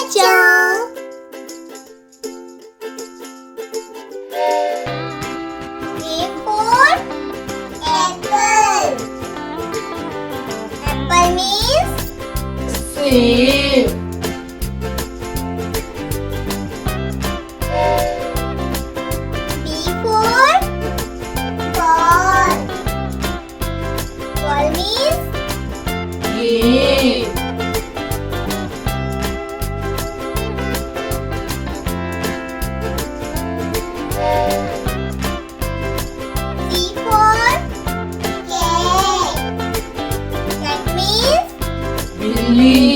nature. A for apple. Apple means Save. B for ball. Ball means Game. C for cat. Cat means Billy.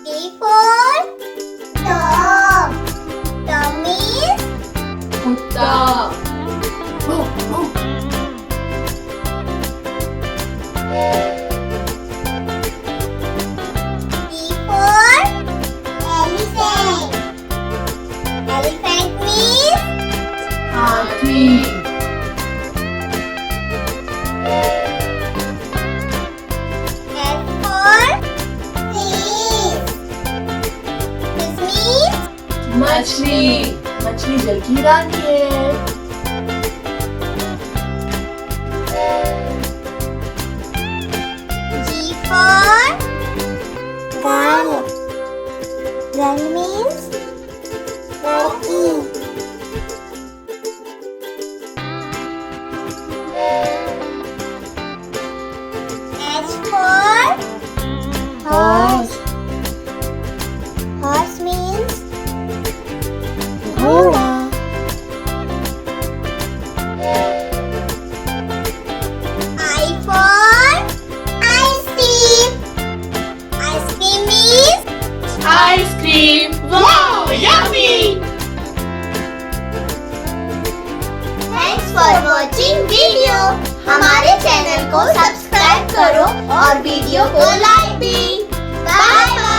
D for dog. Dog means Kutta. E for elephant. Elephant means Hathi. S for fish. Fish means मछली. मछली जल की रानी है. G for gull. Gull means turkey. H for horse. Horse means घोड़ा. I for ice cream. Ice cream means Ice cream. Wow, yummy. Thanks for watching video. हमारे channel को subscribe करो और वीडियो को लाइक भी. Bye bye.